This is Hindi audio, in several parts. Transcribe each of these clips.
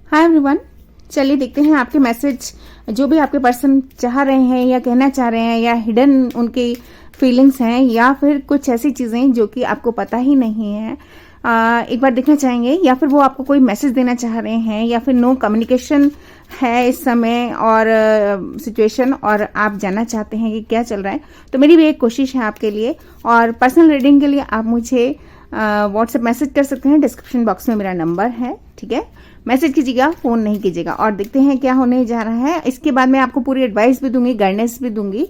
हाय एवरीवन, चलिए देखते हैं आपके मैसेज जो भी आपके पर्सन चाह रहे हैं या कहना चाह रहे हैं, या हिडन उनकी फीलिंग्स हैं, या फिर कुछ ऐसी चीज़ें जो कि आपको पता ही नहीं है। एक बार देखना चाहेंगे, या फिर वो आपको कोई मैसेज देना चाह रहे हैं, या फिर नो कम्युनिकेशन है इस समय और सिचुएशन, और आप जानना चाहते हैं कि क्या चल रहा है। तो मेरी भी एक कोशिश है आपके लिए, और पर्सनल रीडिंग के लिए आप मुझे व्हाट्सएप मैसेज कर सकते हैं। डिस्क्रिप्शन बॉक्स में मेरा नंबर है, ठीक है। मैसेज कीजिएगा, फोन नहीं कीजिएगा। और देखते हैं क्या होने जा रहा है। इसके बाद मैं आपको पूरी एडवाइस भी दूंगी, गाइडेंस भी दूंगी।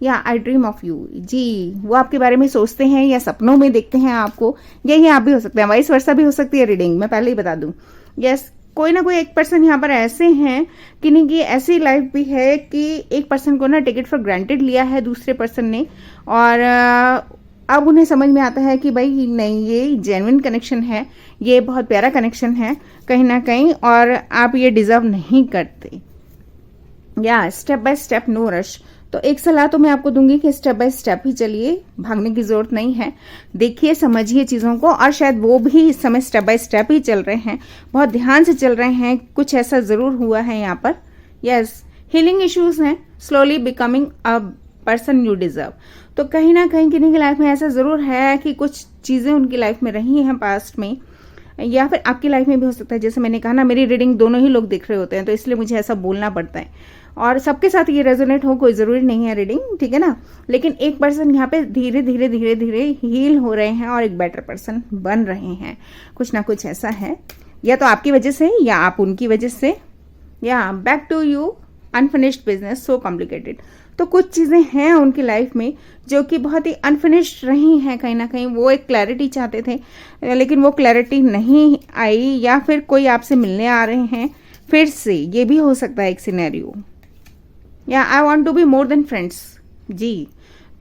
या आई ड्रीम ऑफ यू, जी वो आपके बारे में सोचते हैं या सपनों में देखते हैं आपको, यही आप भी हो सकते हैं, वाइस वर्सा भी हो सकती है रीडिंग, मैं पहले ही बता दूं। यस, कोई ना कोई एक पर्सन यहाँ पर ऐसे हैं कि नहीं कि ऐसी लाइफ भी है कि एक पर्सन को ना टिकट फॉर ग्रांटेड लिया है दूसरे पर्सन ने, और अब उन्हें समझ में आता है कि भाई नहीं, ये जेन्युइन कनेक्शन है, ये बहुत प्यारा कनेक्शन है कहीं ना कहीं, और आप ये डिजर्व नहीं करते। या step by step, no rush. तो एक सलाह तो मैं आपको दूंगी कि स्टेप बाय स्टेप ही चलिए, भागने की जरूरत नहीं है। देखिए, समझिए चीजों को, और शायद वो भी इस समय स्टेप बाय स्टेप ही चल रहे हैं, बहुत ध्यान से चल रहे हैं। कुछ ऐसा जरूर हुआ है यहाँ पर। यस, हीलिंग इश्यूज हैं, slowly becoming a person you deserve. तो कहीं ना कहीं किन्हीं की लाइफ में ऐसा जरूर है कि कुछ चीजें उनकी लाइफ में रही हैं पास्ट में, या फिर आपकी लाइफ में भी हो सकता है। जैसे मैंने कहा ना, मेरी रीडिंग दोनों ही लोग देख रहे होते हैं, तो इसलिए मुझे ऐसा बोलना पड़ता है। और सबके साथ ये रेजोनेट हो कोई जरूरी नहीं है रीडिंग, ठीक है ना। लेकिन एक पर्सन यहाँ पे धीरे धीरे धीरे धीरे हील हो रहे हैं और एक बेटर पर्सन बन रहे हैं। कुछ ना कुछ ऐसा है, या तो आपकी वजह से या आप उनकी वजह से। या back to you, unfinished business so complicated. तो कुछ चीजें हैं उनकी लाइफ में जो कि बहुत ही अनफिनिश्ड रही हैं। कहीं ना कहीं वो एक क्लैरिटी चाहते थे, लेकिन वो क्लैरिटी नहीं आई, या फिर कोई आपसे मिलने आ रहे हैं फिर से, ये भी हो सकता है एक सिनेरियो। या I want to be more than friends, जी।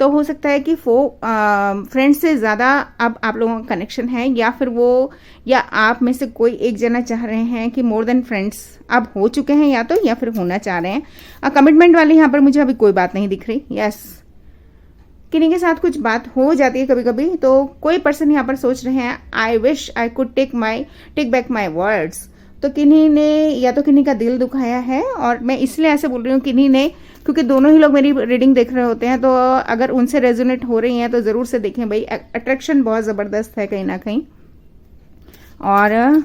तो हो सकता है कि फ्रेंड्स से ज़्यादा अब आप लोगों का कनेक्शन है, या फिर वो या आप में से कोई एक जना चाह रहे हैं कि मोर देन फ्रेंड्स अब हो चुके हैं, या तो या फिर होना चाह रहे हैं। कमिटमेंट वाली यहाँ पर मुझे अभी कोई बात नहीं दिख रही। यस, किन्हीं के साथ कुछ बात हो जाती है कभी कभी। तो कोई पर्सन यहाँ पर सोच रहे हैं, I wish I could take back my words. तो किन्हीं ने या तो किन्हीं का दिल दुखाया है, और मैं इसलिए ऐसे बोल रही हूँ किन्हीं ने, क्योंकि दोनों ही लोग मेरी रीडिंग देख रहे होते हैं। तो अगर उनसे रेजोनेट हो रही हैं तो जरूर से देखें भाई, अट्रैक्शन बहुत जबरदस्त है कहीं ना कहीं। और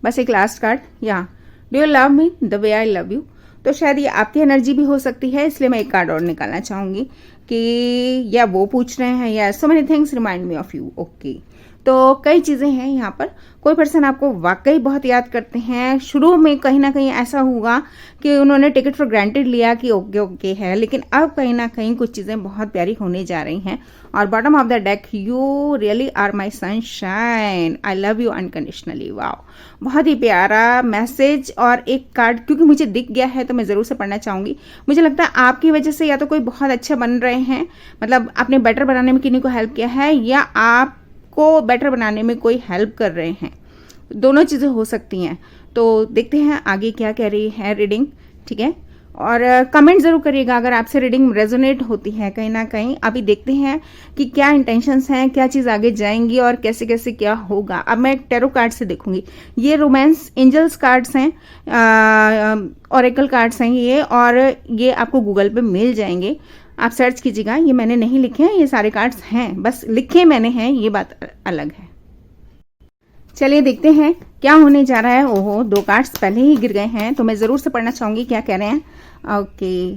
बस एक लास्ट कार्ड, या do you love me the way I love you. तो शायद ये आपकी एनर्जी भी हो सकती है, इसलिए मैं एक कार्ड और निकालना चाहूंगी कि या वो पूछ रहे हैं, या so many things remind me of you. Okay, तो कई चीजें हैं यहाँ पर। कोई पर्सन आपको वाकई बहुत याद करते हैं। शुरू में कहीं ना कहीं ऐसा हुआ कि उन्होंने टिकट फॉर ग्रांटेड लिया कि ओके ओके है, लेकिन अब कहीं ना कहीं कुछ चीजें बहुत प्यारी होने जा रही हैं। और bottom of the deck, you really are my sunshine, I love you unconditionally. Wow, बहुत ही प्यारा मैसेज। और एक कार्ड क्योंकि मुझे दिख गया है तो मैं जरूर से पढ़ना चाहूंगी। मुझे लगता है आपकी वजह से या तो कोई बहुत अच्छा बन रहे हैं, मतलब आपने बेटर बनाने में किन्हीं को हेल्प किया है, या आप को बेटर बनाने में कोई हेल्प कर रहे हैं। दोनों चीजें हो सकती हैं। तो देखते हैं आगे क्या कह रही है रीडिंग, ठीक है। और कमेंट जरूर करिएगा अगर आपसे रीडिंग रेजोनेट होती है कहीं ना कहीं। अभी देखते हैं कि क्या इंटेंशंस हैं, क्या चीज आगे जाएंगी और कैसे कैसे क्या होगा। अब मैं टैरो कार्ड से देखूंगी। ये रोमांस एंजल्स कार्ड्स हैं, ऑरेकल कार्ड्स हैं ये, और ये आपको गूगल पे मिल जाएंगे, आप सर्च कीजिएगा। ये मैंने नहीं लिखे हैं, ये सारे कार्ड्स हैं, बस लिखे मैंने हैं, ये बात अलग है। चलिए देखते हैं क्या होने जा रहा है। ओहो, 2 कार्ड्स पहले ही गिर गए हैं, तो मैं जरूर से पढ़ना चाहूंगी क्या कह रहे हैं। ओके,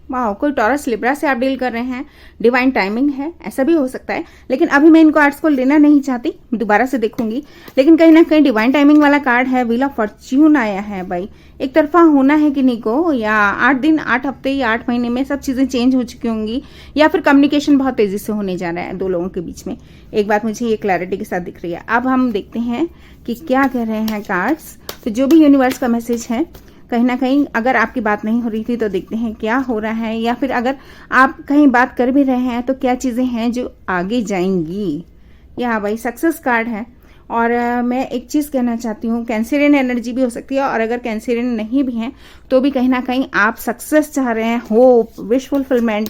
वाह, कोई टॉरस लिब्रा से आप डील कर रहे हैं, डिवाइन टाइमिंग है, ऐसा भी हो सकता है। लेकिन अभी मैं इन कार्ड्स को लेना नहीं चाहती, दोबारा से देखूंगी। लेकिन कहीं ना कहीं डिवाइन टाइमिंग वाला कार्ड है, व्हील ऑफ फॉर्च्यून आया है भाई। एक तरफा होना है किन्हीं को, या 8 दिन 8 हफ्ते या 8 महीने में सब चीजें चेंज हो चुकी होंगी, या फिर कम्युनिकेशन बहुत तेजी से होने जा रहा है 2 लोगों के बीच में। एक बात मुझे ये क्लैरिटी के साथ दिख रही है। अब हम देखते हैं कि क्या कह रहे हैं कार्ड्स। तो जो भी यूनिवर्स का मैसेज है, कहीं ना कहीं अगर आपकी बात नहीं हो रही थी तो देखते हैं क्या हो रहा है, या फिर अगर आप कहीं बात कर भी रहे हैं तो क्या चीजें हैं जो आगे जाएंगी। या भाई सक्सेस कार्ड है। और मैं एक चीज कहना चाहती हूँ, कैंसरियन एनर्जी भी हो सकती है, और अगर कैंसरियन नहीं भी है तो भी कहीं ना कहीं आप सक्सेस चाह रहे हैं, होप, विश फुलफिलमेंट,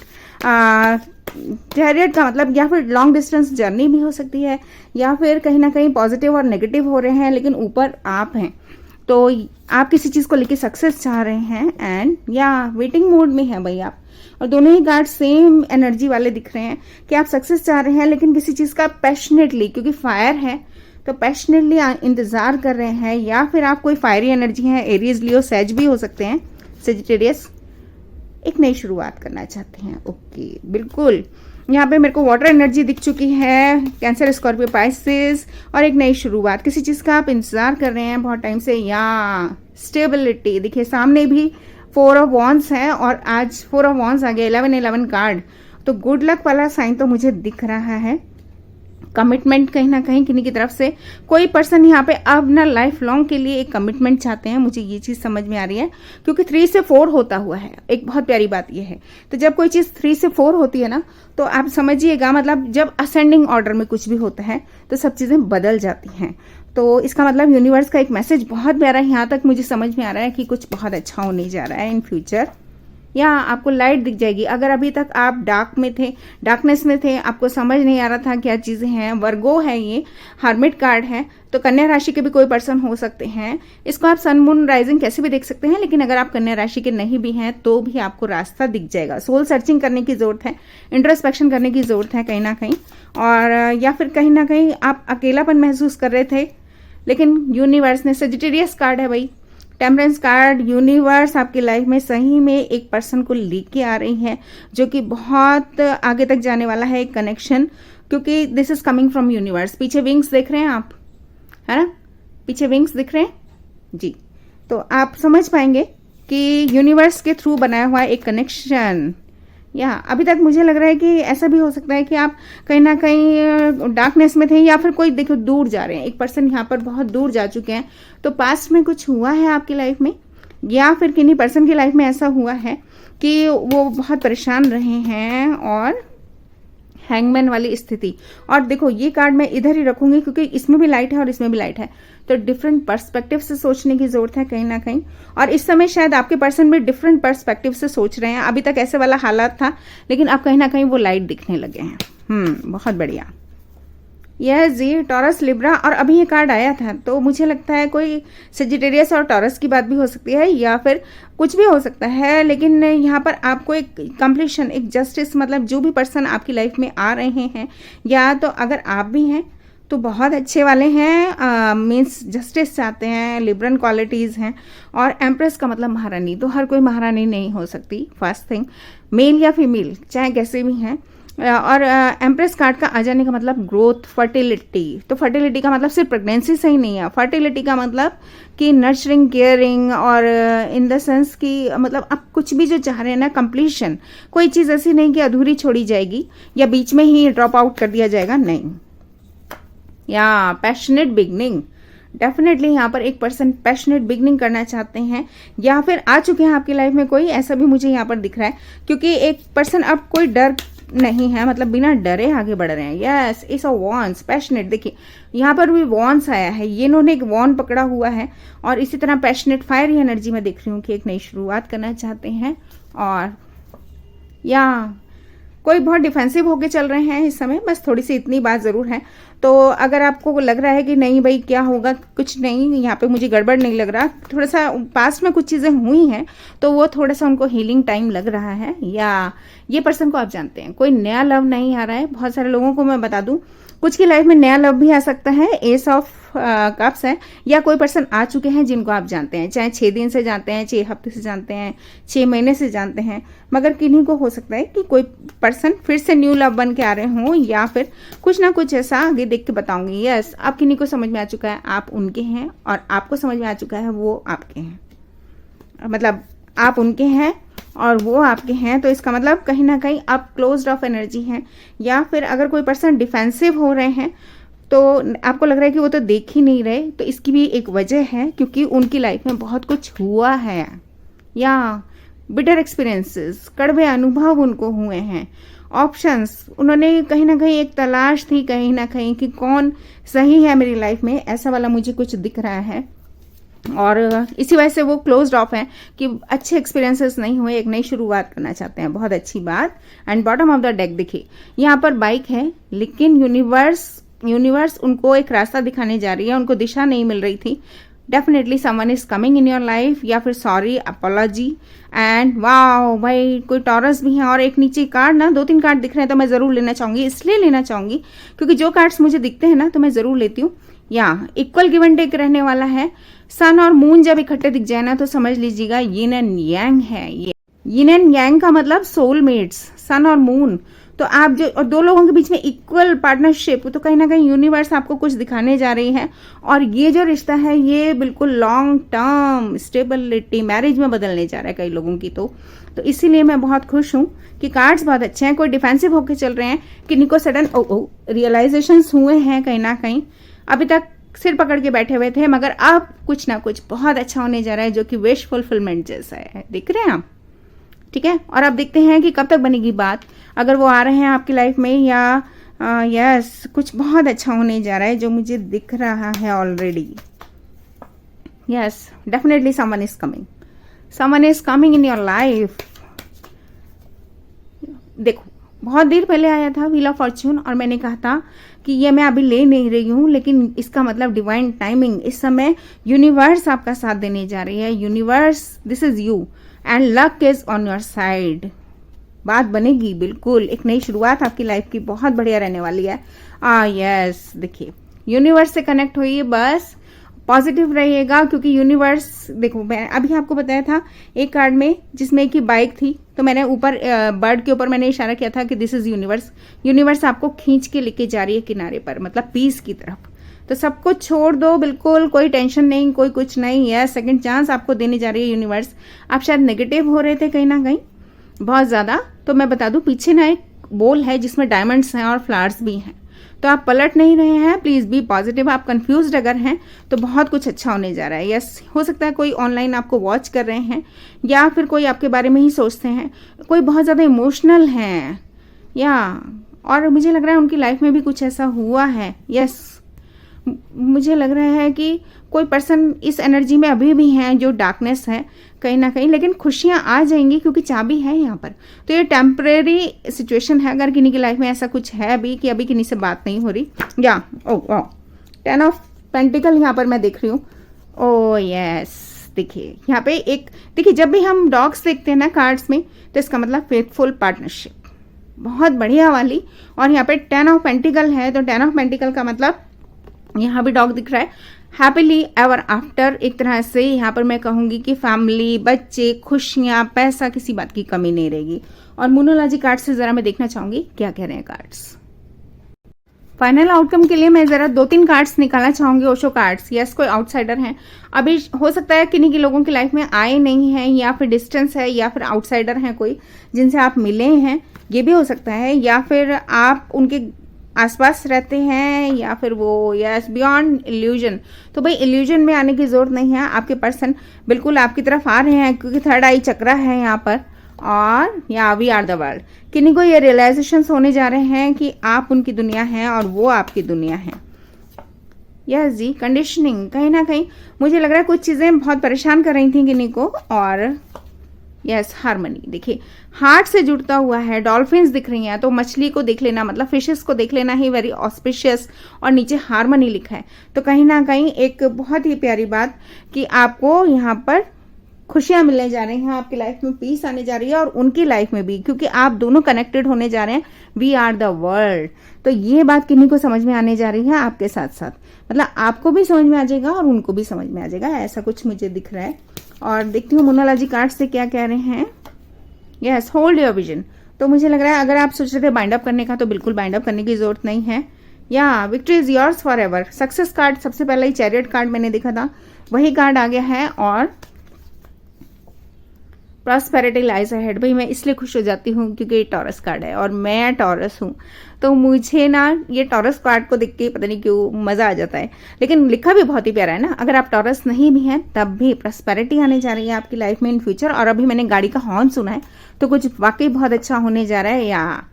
चैरियट का मतलब, या फिर लॉन्ग डिस्टेंस जर्नी भी हो सकती है, या फिर कहीं ना कहीं पॉजिटिव और नेगेटिव हो रहे हैं लेकिन ऊपर आप हैं। तो आप किसी चीज को लेके सक्सेस चाह रहे हैं एंड या वेटिंग मोड में है भाई आप। और दोनों ही कार्ड सेम एनर्जी वाले दिख रहे हैं कि आप सक्सेस चाह रहे हैं, लेकिन किसी चीज का पैशनेटली, क्योंकि फायर है तो पैशनेटली इंतजार कर रहे हैं, या फिर आप कोई फायरी एनर्जी है, एरीज, लियो, सेज भी हो सकते हैं, सेजिटेरियस, एक नई शुरुआत करना चाहते हैं। ओके, बिल्कुल यहाँ पे मेरे को वाटर एनर्जी दिख चुकी है, कैंसर, स्कॉर्पियो, पाइसेस, और एक नई शुरुआत, किसी चीज का आप इंतजार कर रहे हैं बहुत टाइम से, या स्टेबिलिटी। देखिए सामने भी 4 ऑफ वॉन्ड्स है और आज 4 ऑफ वॉन्ड्स आ गया, 11 कार्ड, तो गुड लक वाला साइन तो मुझे दिख रहा है। कमिटमेंट कहीं ना कहीं किन्हीं की तरफ से कोई पर्सन यहाँ पे अब ना लाइफ लॉन्ग के लिए एक कमिटमेंट चाहते हैं, मुझे ये चीज समझ में आ रही है, क्योंकि 3 से 4 होता हुआ है। एक बहुत प्यारी बात ये है, तो जब कोई चीज 3 से 4 होती है ना, तो आप समझिएगा मतलब जब असेंडिंग ऑर्डर में कुछ भी होता है तो सब चीजें बदल जाती हैं। तो इसका मतलब यूनिवर्स का एक मैसेज बहुत प्यारा है, यहाँ तक मुझे समझ में आ रहा है कि कुछ बहुत अच्छा होने जा रहा है इन फ्यूचर, या आपको लाइट दिख जाएगी। अगर अभी तक आप डार्कनेस में थे, आपको समझ नहीं आ रहा था क्या चीजें हैं, वर्गो है, ये हर्मिट कार्ड है, तो कन्या राशि के भी कोई पर्सन हो सकते हैं। इसको आप सन मून राइजिंग कैसे भी देख सकते हैं, लेकिन अगर आप कन्या राशि के नहीं भी हैं तो भी आपको रास्ता दिख जाएगा। सोल सर्चिंग करने की जरूरत है, इंट्रोस्पेक्शन करने की जरूरत है कहीं ना कहीं, और या फिर कहीं ना कहीं आप अकेलापन महसूस कर रहे थे, लेकिन यूनिवर्स ने, सेजिटेरियस कार्ड है भाई, टेम्परेंस कार्ड, यूनिवर्स आपकी लाइफ में सही में एक पर्सन को लेके आ रही है जो कि बहुत आगे तक जाने वाला है, एक कनेक्शन, क्योंकि this is coming from universe. पीछे विंग्स देख रहे हैं आप, है ना, पीछे विंग्स दिख रहे हैं जी, तो आप समझ पाएंगे कि यूनिवर्स के थ्रू बनाया हुआ एक कनेक्शन। या अभी तक मुझे लग रहा है कि ऐसा भी हो सकता है कि आप कहीं ना कहीं डार्कनेस में थे, या फिर कोई देखो दूर जा रहे हैं, एक पर्सन यहाँ पर बहुत दूर जा चुके हैं, तो पास्ट में कुछ हुआ है आपकी लाइफ में, या फिर किन्हीं पर्सन की लाइफ में ऐसा हुआ है कि वो बहुत परेशान रहे हैं, और हैंगमैन वाली स्थिति। और देखो ये कार्ड मैं इधर ही रखूंगी क्योंकि इसमें भी लाइट है और इसमें भी लाइट है, तो डिफरेंट पर्सपेक्टिव से सोचने की जरूरत है कहीं ना कहीं, और इस समय शायद आपके पर्सन भी डिफरेंट पर्सपेक्टिव से सोच रहे हैं। अभी तक ऐसे वाला हालात था, लेकिन अब कहीं ना कहीं वो लाइट दिखने लगे हैं। बहुत बढ़िया। यह जी टॉरस, लिब्रा, और अभी ये कार्ड आया था, तो मुझे लगता है कोई सेजिटेरियस और टॉरस की बात भी हो सकती है, या फिर कुछ भी हो सकता है, लेकिन यहाँ पर आपको एक कंप्लीशन, एक जस्टिस, मतलब जो भी पर्सन आपकी लाइफ में आ रहे हैं, या तो अगर आप भी हैं तो बहुत अच्छे वाले हैं, मीन्स जस्टिस चाहते हैं, लिबरल क्वालिटीज़ हैं, और एम्प्रेस का मतलब महारानी, तो हर कोई महारानी नहीं हो सकती, फर्स्ट थिंग, मेल या फीमेल चाहे कैसे भी हैं। और एम्प्रेस कार्ड का आ जाने का मतलब ग्रोथ, फर्टिलिटी, तो फर्टिलिटी का मतलब सिर्फ प्रेगनेंसी से ही नहीं है, फर्टिलिटी का मतलब कि नर्चरिंग, केयरिंग, और इन द सेंस कि मतलब आप कुछ भी जो चाह रहे हैं ना, कंप्लीशन, कोई चीज़ ऐसी नहीं कि अधूरी छोड़ी जाएगी या बीच में ही ड्रॉप आउट कर दिया जाएगा, नहीं। या पैशनेट बिगनिंग, डेफिनेटली यहाँ पर एक पर्सन पैशनेट बिगनिंग करना चाहते हैं, या फिर आ चुके हैं आपकी लाइफ में कोई, ऐसा भी मुझे यहाँ पर दिख रहा है, क्योंकि एक पर्सन अब कोई डर नहीं है, मतलब बिना डरे आगे बढ़ रहे हैं। Yes, it's a once, passionate, देखिए यहाँ पर भी वॉन्स आया है, ये इन्होंने एक वॉन पकड़ा हुआ है, और इसी तरह पैशनेट फायर एनर्जी में देख रही हूँ कि एक नई शुरुआत करना चाहते हैं, और या कोई बहुत डिफेंसिव होके चल रहे हैं इस समय, बस थोड़ी सी इतनी बात जरूर है। तो अगर आपको लग रहा है कि नहीं भाई क्या होगा, कुछ नहीं, यहाँ पे मुझे गड़बड़ नहीं लग रहा, थोड़ा सा पास्ट में कुछ चीजें हुई हैं तो वो थोड़ा सा उनको हीलिंग टाइम लग रहा है, या ये पर्सन को आप जानते हैं, कोई नया लव नहीं आ रहा है। बहुत सारे लोगों को मैं बता दूं, कुछ की लाइफ में नया लव भी आ सकता है, एस ऑफ कप्स है, या कोई पर्सन आ चुके हैं जिनको आप जानते हैं, चाहे 6 दिन से जानते हैं, 6 हफ्ते से जानते हैं, 6 महीने से जानते हैं, मगर किन्हीं को हो सकता है कि कोई पर्सन फिर से न्यू लव बन के आ रहे हों, या फिर कुछ ना कुछ ऐसा आगे देख के बताऊंगी। यस, अब किन्हीं को समझ में आ चुका है आप उनके हैं, और आपको समझ में आ चुका है वो आपके हैं, मतलब आप उनके हैं और वो आपके हैं, तो इसका मतलब कहीं ना कहीं आप क्लोज्ड ऑफ एनर्जी हैं, या फिर अगर कोई पर्सन डिफेंसिव हो रहे हैं तो आपको लग रहा है कि वो तो देख ही नहीं रहे, तो इसकी भी एक वजह है, क्योंकि उनकी लाइफ में बहुत कुछ हुआ है, या बिटर एक्सपीरियंसेस, कड़वे अनुभव उनको हुए हैं, ऑप्शंस, उन्होंने कहीं ना कहीं एक तलाश थी कहीं ना कहीं कि कौन सही है मेरी लाइफ में, ऐसा वाला मुझे कुछ दिख रहा है, और इसी वजह से वो क्लोज्ड ऑफ है कि अच्छे एक्सपीरियंसेस नहीं हुए, एक नई शुरुआत करना चाहते हैं, बहुत अच्छी बात। And bottom of the deck देखिए यहाँ पर बाइक है, लेकिन यूनिवर्स उनको एक रास्ता दिखाने जा रही है, उनको दिशा नहीं मिल रही थी, definitely someone is coming in your life, या फिर सॉरी, अपोलॉजी। एंड वाओ भाई, कोई टॉरस भी है और एक नीचे कार्ड ना, 2-3 कार्ड दिख रहे हैं तो मैं ज़रूर लेना चाहूँगी। इसलिए लेना चाहूँगी क्योंकि जो कार्ड्स मुझे दिखते हैं ना तो मैं ज़रूर लेती हूँ। या इक्वल गिव एंड टेक रहने वाला है। सन और मून जब इकट्ठे दिख जाए ना तो समझ लीजिएगा यिन एंड यांग है। ये यिन एंड यांग का मतलब सोलमेट्स, सन और मून। तो आप जो और 2 लोगों के बीच में इक्वल पार्टनरशिप, तो कहीं ना कहीं यूनिवर्स आपको कुछ दिखाने जा रही है। और ये जो रिश्ता है ये बिल्कुल लॉन्ग टर्म स्टेबिलिटी, मैरिज में बदलने जा रहा है कई लोगों की। तो इसीलिए मैं बहुत खुश हूँ कि कार्ड्स बहुत अच्छे हैं। कोई डिफेंसिव होकर चल रहे हैं, किन्हीं को सडन रियलाइजेशंस हुए हैं कहीं ना कहीं, अभी तक सिर पकड़ के बैठे हुए थे, मगर अब कुछ ना कुछ बहुत अच्छा होने जा रहा है जो कि विश फुलफिलमेंट जैसा है। दिख रहे हैं आप? ठीक है। और अब देखते हैं कि कब तक बनेगी बात, अगर वो आ रहे हैं आपकी लाइफ में या यस कुछ बहुत अच्छा होने जा रहा है जो मुझे दिख रहा है already. Yes, definitely someone is coming in your life. देखो, बहुत देर पहले आया था व्हील ऑफ फॉर्च्यून और मैंने कहा था कि ये मैं अभी ले नहीं रही हूँ, लेकिन इसका मतलब डिवाइन टाइमिंग, इस समय यूनिवर्स आपका साथ देने जा रही है। Universe, this is you and luck is on your side. बात बनेगी बिल्कुल, एक नई शुरुआत आपकी लाइफ की बहुत बढ़िया रहने वाली है। यस, देखिए यूनिवर्स से कनेक्ट होइए, बस पॉजिटिव रहिएगा क्योंकि यूनिवर्स, देखो मैं अभी आपको बताया था एक कार्ड में जिसमें एक ही बाइक थी, तो मैंने ऊपर बर्ड के ऊपर मैंने इशारा किया था कि दिस इज यूनिवर्स। यूनिवर्स आपको खींच के लेके जा रही है किनारे पर, मतलब पीस की तरफ। तो सब कुछ छोड़ दो, बिल्कुल कोई टेंशन नहीं, कोई कुछ नहीं है। सेकंड चांस आपको देने जा रही है यूनिवर्स। आप शायद नेगेटिव हो रहे थे कहीं ना कहीं बहुत ज्यादा, तो मैं बता दूं पीछे ना एक बोल है जिसमें डायमंड्स हैं और फ्लावर्स भी हैं, तो आप पलट नहीं रहे हैं। Please be positive. आप कंफ्यूज्ड अगर हैं तो बहुत कुछ अच्छा होने जा रहा है। यस, हो सकता है कोई ऑनलाइन आपको वॉच कर रहे हैं या फिर कोई आपके बारे में ही सोचते हैं, कोई बहुत ज्यादा इमोशनल हैं, या और मुझे लग रहा है उनकी लाइफ में भी कुछ ऐसा हुआ है। यस, मुझे लग रहा है कि कोई पर्सन इस एनर्जी में अभी भी हैं जो डार्कनेस है कहीं ना कहीं, लेकिन खुशियां आ जाएंगी क्योंकि चाबी है यहाँ पर। तो ये टेम्परेरी सिचुएशन है। अगर किन्हीं की लाइफ में ऐसा कुछ है अभी कि अभी किन्हीं से बात नहीं हो रही, या 10 ऑफ पेंटिकल यहाँ पर मैं देख रही हूँ। ओ यस, देखिए यहाँ पे एक, देखिए जब भी हम डॉग्स देखते हैं ना कार्ड्स में तो इसका मतलब फेथफुल पार्टनरशिप, बहुत बढ़िया वाली। और यहाँ पे 10 ऑफ पेंटिकल है, तो 10 ऑफ पेंटिकल का मतलब यहाँ भी डॉग दिख रहा है। हैप्पीली एवर आफ्टर, एक तरह से यहाँ पर मैं कहूंगी कि फैमिली, बच्चे, खुशियां, पैसा, किसी बात की कमी नहीं रहेगी। और मोनोलॉजी कार्ड से जरा मैं देखना चाहूंगी क्या कह रहे हैं कार्ड्स। फाइनल आउटकम के लिए मैं जरा 2-3 कार्ड्स निकालना चाहूंगी, ओशो कार्ड्स। यस, कोई आउटसाइडर हैं, अभी हो सकता है किन्हीं के लोगों की लाइफ में आए नहीं है, या फिर डिस्टेंस है, या फिर आउटसाइडर हैं कोई जिनसे आप मिले हैं, ये भी हो सकता है। या फिर आप उनके आसपास रहते हैं, या फिर वो यस बियॉन्ड इल्यूजन। तो भाई इल्यूजन में आने की जरूरत नहीं है, आपके पर्सन बिल्कुल आपकी तरफ आ रहे हैं क्योंकि थर्ड आई चक्रा है यहाँ पर। और या वी आर द वर्ल्ड, किन्हीं को ये रियलाइजेशन होने जा रहे हैं कि आप उनकी दुनिया हैं और वो आपकी दुनिया है। यस जी, कंडीशनिंग कहीं ना कहीं मुझे लग रहा है कुछ चीजें बहुत परेशान कर रही थी किन्हीं को। और यस, हार्मनी, देखिए हार्ट से जुड़ता हुआ है। डॉल्फिन्स दिख रही हैं, तो मछली को देख लेना, मतलब फिशेस को देख लेना ही वेरी ऑस्पिशियस। और नीचे हार्मनी लिखा है, तो कहीं ना कहीं एक बहुत ही प्यारी बात कि आपको यहाँ पर खुशियां मिलने जा रही हैं, आपकी लाइफ में पीस आने जा रही है और उनकी लाइफ में भी, क्योंकि आप दोनों कनेक्टेड होने जा रहे हैं। वी आर द वर्ल्ड, तो ये बात किन्हीं को समझ में आने जा रही है आपके साथ साथ, मतलब आपको भी समझ में आ जाएगा और उनको भी समझ में आ जाएगा, ऐसा कुछ मुझे दिख रहा है। और देखती हूँ मोनोलॉजी कार्ड से क्या कह रहे हैं। Yes, hold your vision. तो मुझे लग रहा है अगर आप सोच रहे थे बाइंड अप करने का, तो बिल्कुल बाइंड अप करने की जरूरत नहीं है। या victory is yours for ever. Success card सबसे पहले ही चैरियट कार्ड मैंने देखा था, वही कार्ड आ गया है। और प्रॉस्पेरिटी लाइज अहेड। भाई मैं इसलिए खुश हो जाती हूँ क्योंकि ये टॉरस कार्ड है और मैं टॉरस हूँ, तो मुझे ना ये टॉरस कार्ड को देख के पता नहीं क्यों मजा आ जाता है। लेकिन लिखा भी बहुत ही प्यारा है ना, अगर आप टॉरस नहीं भी हैं तब भी प्रॉस्पेरिटी आने जा रही है आपकी लाइफ में इन फ्यूचर। और अभी मैंने गाड़ी का हॉर्न सुना है, तो कुछ वाकई बहुत अच्छा होने जा रहा है। या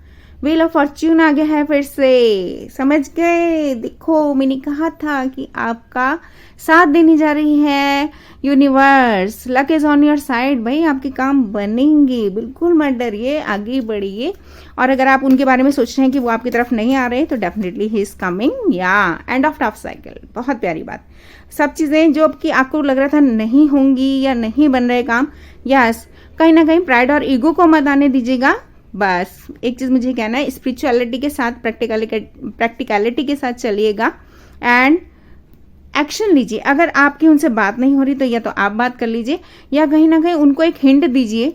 व्हील ऑफ फॉर्च्यून आ गया है फिर से, समझ गए। देखो मैंने कहा था कि आपका साथ देने जा रही है universe, luck is on your side भाई, आपके काम बनेंगे, बिल्कुल मत डरिए, आगे बढ़िए। और अगर आप उनके बारे में सोच रहे हैं कि वो आपकी तरफ नहीं आ रहे तो डेफिनेटली ही इज कमिंग, या एंड ऑफ टफ साइकिल। बहुत प्यारी बात। सब चीज़ें जो कि आपको लग रहा था नहीं होंगी या नहीं बन रहे काम, यस, कहीं ना कहीं प्राइड और ईगो को मत आने दीजिएगा। बस एक चीज़ मुझे कहना है, स्पिरिचुअलिटी के साथ, प्रैक्टिकलिटी के साथ चलिएगा एंड एक्शन लीजिए। अगर आपकी उनसे बात नहीं हो रही तो या तो आप बात कर लीजिए या कहीं ना कहीं उनको एक हिंट दीजिए।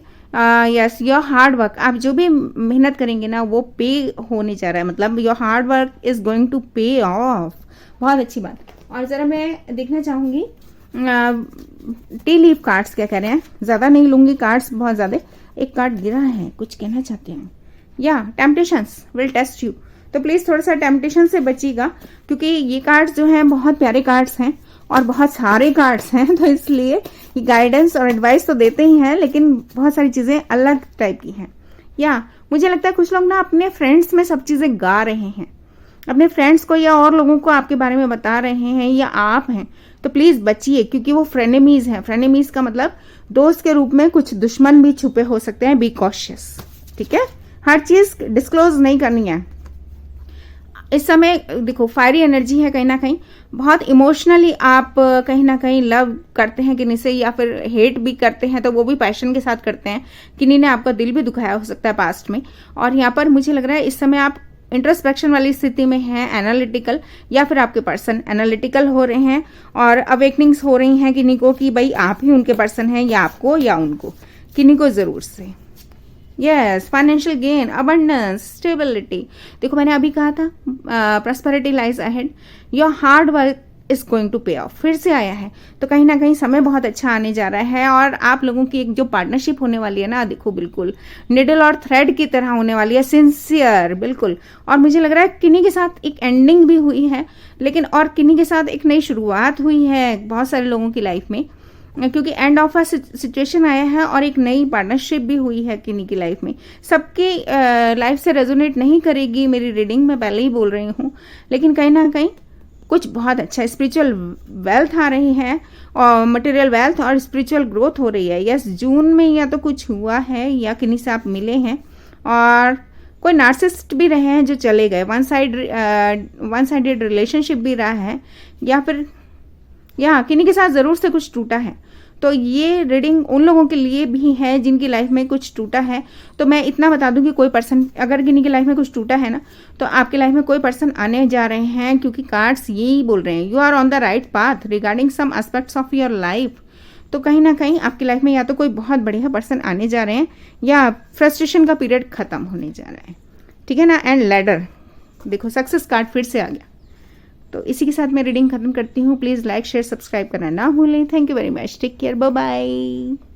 यस, योर हार्ड वर्क, आप जो भी मेहनत करेंगे ना वो पे होने जा रहा है, मतलब your hard work is going to pay off. बहुत अच्छी बात। और ज़रा मैं देखना चाहूँगी टी लीफ कार्ड्स क्या कह रहे हैं। ज़्यादा नहीं लूँगी कार्ड्स, बहुत ज़्यादा। एक कार्ड गिरा है, कुछ कहना चाहते हैं, या टेम्पटेशंस विल टेस्ट यू, तो प्लीज़ थोड़ा सा टेम्पटेशन से बचिएगा, क्योंकि ये कार्ड्स जो हैं बहुत प्यारे कार्ड्स हैं और बहुत सारे कार्ड्स हैं, तो इसलिए ये गाइडेंस और एडवाइस तो देते ही हैं, लेकिन बहुत सारी चीज़ें अलग टाइप की हैं। या मुझे लगता है कुछ लोग ना अपने फ्रेंड्स में सब चीज़ें गा रहे हैं, अपने फ्रेंड्स को या और लोगों को आपके बारे में बता रहे हैं, या आप हैं, तो प्लीज़ बचिए, क्योंकि वो फ्रेनेमीज हैं। फ्रेनेमीज का मतलब दोस्त के रूप में कुछ दुश्मन भी छुपे हो सकते हैं। बी कॉशियस, ठीक है, हर चीज़ डिस्क्लोज नहीं करनी है इस समय। देखो फायरी एनर्जी है, कहीं ना कहीं बहुत इमोशनली आप कहीं ना कहीं लव करते हैं किन्हीं से, या फिर हेट भी करते हैं, तो वो भी पैशन के साथ करते हैं। किन्हीं ने आपका दिल भी दुखाया हो सकता है पास्ट में, और यहाँ पर मुझे लग रहा है इस समय आप इंट्रोस्पेक्शन वाली स्थिति में हैं, एनालिटिकल, या फिर आपके पर्सन एनालिटिकल हो रहे हैं और अवेकनिंग्स हो रही हैं किन्हीं को कि भाई आप ही उनके पर्सन हैं, या आपको या उनको, किन्हीं को जरूर से। Yes, financial gain, abundance, stability. देखो मैंने अभी कहा था prosperity lies ahead, your hard work is going to pay off, फिर से आया है, तो कहीं ना कहीं समय बहुत अच्छा आने जा रहा है। और आप लोगों की एक जो पार्टनरशिप होने वाली है ना, देखो बिल्कुल निडल और थ्रेड की तरह होने वाली है, सिंसियर बिल्कुल। और मुझे लग रहा है किन्हीं के साथ एक एंडिंग भी हुई है, लेकिन और किन्हीं के साथ एक नई शुरुआत हुई है बहुत सारे लोगों की लाइफ में, क्योंकि एंड ऑफ अ सिचुएशन आया है और एक नई पार्टनरशिप भी हुई है किन्हीं की लाइफ में। सबकी लाइफ से रेजोनेट नहीं करेगी मेरी रीडिंग, मैं पहले ही बोल रही हूँ, लेकिन कहीं ना कहीं कुछ बहुत अच्छा स्पिरिचुअल वेल्थ आ रही है, और मटेरियल वेल्थ और स्पिरिचुअल ग्रोथ हो रही है। यस, जून में या तो कुछ हुआ है या किन्हीं से आप मिले हैं, और कोई नार्सिसिस्ट भी रहे हैं जो चले गए, वन साइडेड रिलेशनशिप भी रहा है, या फिर या किन्हीं के साथ ज़रूर से कुछ टूटा है। तो ये रीडिंग उन लोगों के लिए भी है जिनकी लाइफ में कुछ टूटा है। तो मैं इतना बता दूं कि कोई पर्सन, अगर किन्हीं की लाइफ में कुछ टूटा है ना, तो आपके लाइफ में कोई पर्सन आने जा रहे हैं, क्योंकि कार्ड्स यही बोल रहे हैं, you are on the right path regarding some aspects of your life. तो कहीं ना कहीं आपकी लाइफ में या तो कोई बहुत बढ़िया पर्सन आने जा रहे हैं, या फ्रस्ट्रेशन का पीरियड खत्म होने जा रहा है, ठीक है ना। एंड लैडर, देखो सक्सेस कार्ड फिर से आ गया। तो इसी के साथ मैं रीडिंग खत्म करती हूँ। प्लीज़ लाइक शेयर सब्सक्राइब करना ना भूलें। Thank you very much, take care, bye bye.